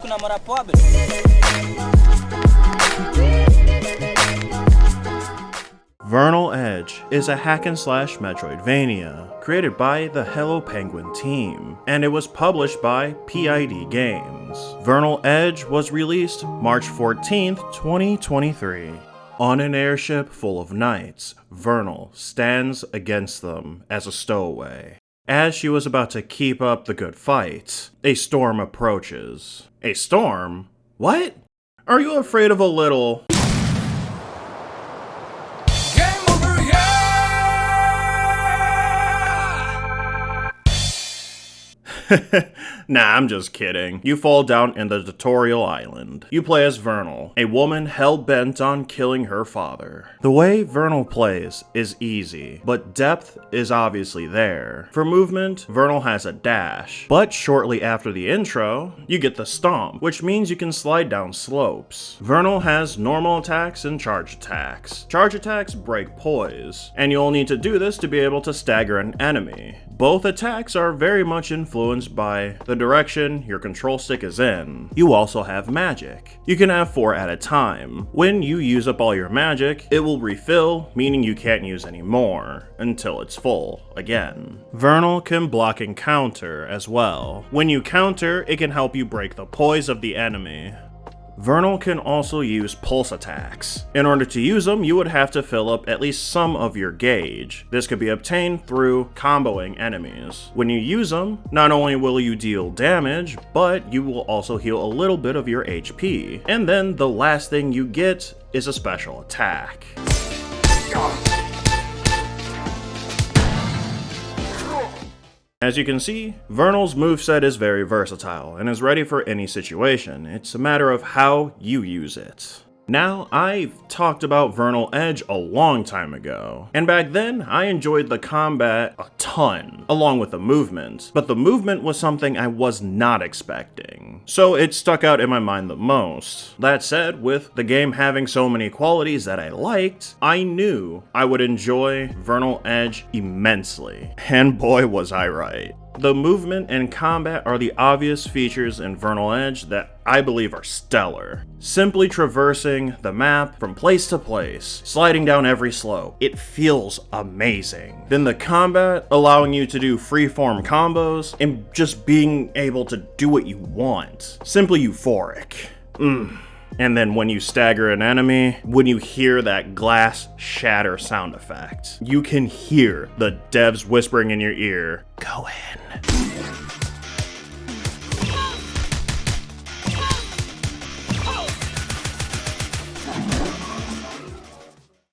namorar pobre. Vernal Edge is a hack-and-slash Metroidvania created by the Hello Penguin team, and it was published by PID Games. Vernal Edge was released March 14th, 2023. On an airship full of knights, Vernal stands against them as a stowaway. As she was about to keep up the good fight, a storm approaches. A storm? What? Are you afraid of a little... Nah, I'm just kidding. You fall down in the tutorial island. You play as Vernal, a woman hell-bent on killing her father. The way Vernal plays is easy, but depth is obviously there. For movement, Vernal has a dash, but shortly after the intro, you get the stomp, which means you can slide down slopes. Vernal has normal attacks and charge attacks. Charge attacks break poise, and you'll need to do this to be able to stagger an enemy. Both attacks are very much influenced by the direction your control stick is in. You also have magic. You can have 4 at a time. When you use up all your magic, it will refill, meaning you can't use any more until it's full again. Vernal can block and counter as well. When you counter, it can help you break the poise of the enemy. Vernal can also use pulse attacks. In order to use them, you would have to fill up at least some of your gauge. This could be obtained through comboing enemies. When you use them, not only will you deal damage, but you will also heal a little bit of your HP. And then the last thing you get is a special attack. As you can see, Vernal's moveset is very versatile and is ready for any situation. It's a matter of how you use it. Now, I've talked about Vernal Edge a long time ago, and back then I enjoyed the combat a ton, along with the movement, but the movement was something I was not expecting, so it stuck out in my mind the most. That said, with the game having so many qualities that I liked, I knew I would enjoy Vernal Edge immensely, and boy was I right. The movement and combat are the obvious features in Vernal Edge that I believe are stellar. Simply traversing the map from place to place, sliding down every slope, it feels amazing. Then the combat, allowing you to do freeform combos, and just being able to do what you want. Simply euphoric. And then when you stagger an enemy, when you hear that glass shatter sound effect, you can hear the devs whispering in your ear, "Go in."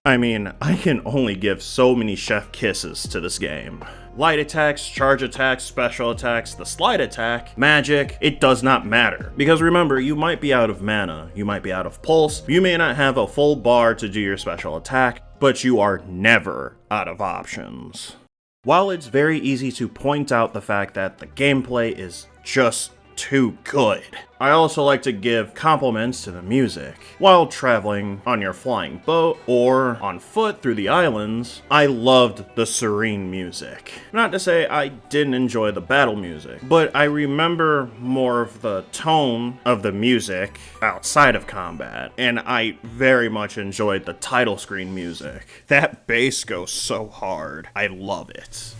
I mean, I can only give so many chef kisses to this game. Light attacks, charge attacks, special attacks, the slide attack, magic, it does not matter. Because remember, you might be out of mana, you might be out of pulse, you may not have a full bar to do your special attack, but you are never out of options. While it's very easy to point out the fact that the gameplay is just too good, I also like to give compliments to the music. While traveling on your flying boat or on foot through the islands, I loved the serene music. Not to say I didn't enjoy the battle music, but I remember more of the tone of the music outside of combat, and I very much enjoyed the title screen music. That bass goes so hard. I love it.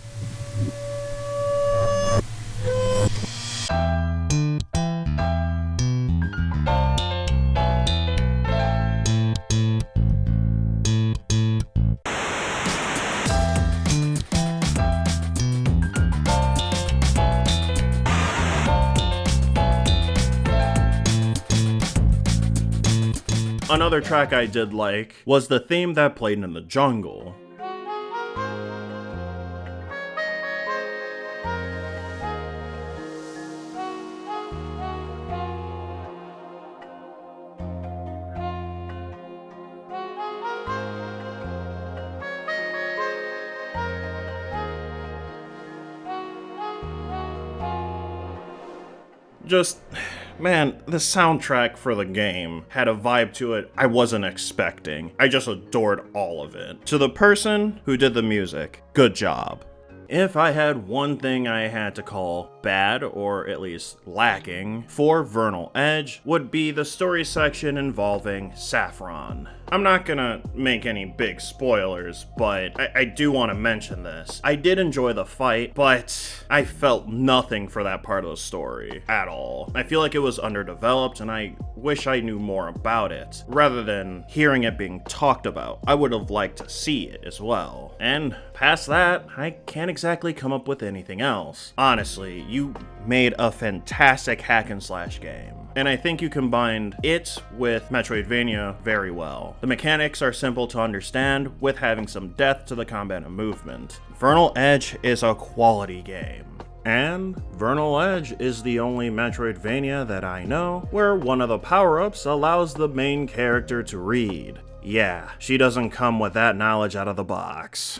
Another track I did like was the theme that played in the jungle. Man, the soundtrack for the game had a vibe to it I wasn't expecting. I just adored all of it. To the person who did the music, good job. If I had one thing I had to call bad, or at least lacking, for Vernal Edge, would be the story section involving Saffron. I'm not gonna make any big spoilers, but I do want to mention this. I did enjoy the fight, but I felt nothing for that part of the story at all. I feel like it was underdeveloped, and I wish I knew more about it, rather than hearing it being talked about. I would have liked to see it as well. And past that, I can't exactly come up with anything else. Honestly, you made a fantastic hack and slash game, and I think you combined it with Metroidvania very well. The mechanics are simple to understand, with having some depth to the combat and movement. Vernal Edge is a quality game. And Vernal Edge is the only Metroidvania that I know where one of the power-ups allows the main character to read. Yeah, she doesn't come with that knowledge out of the box.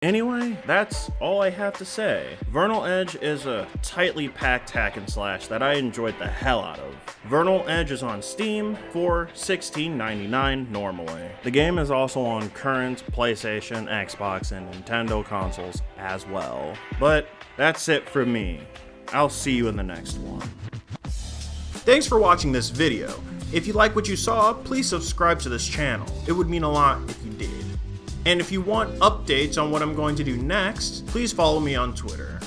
Anyway, that's all I have to say. Vernal Edge is a tightly packed hack and slash that I enjoyed the hell out of. Vernal Edge is on Steam for $16.99 normally. The game is also on current PlayStation, Xbox, and Nintendo consoles as well. But that's it from me. I'll see you in the next one. Thanks for watching this video. If you like what you saw, please subscribe to this channel. It would mean a lot if you did. And if you want updates on what I'm going to do next, please follow me on Twitter.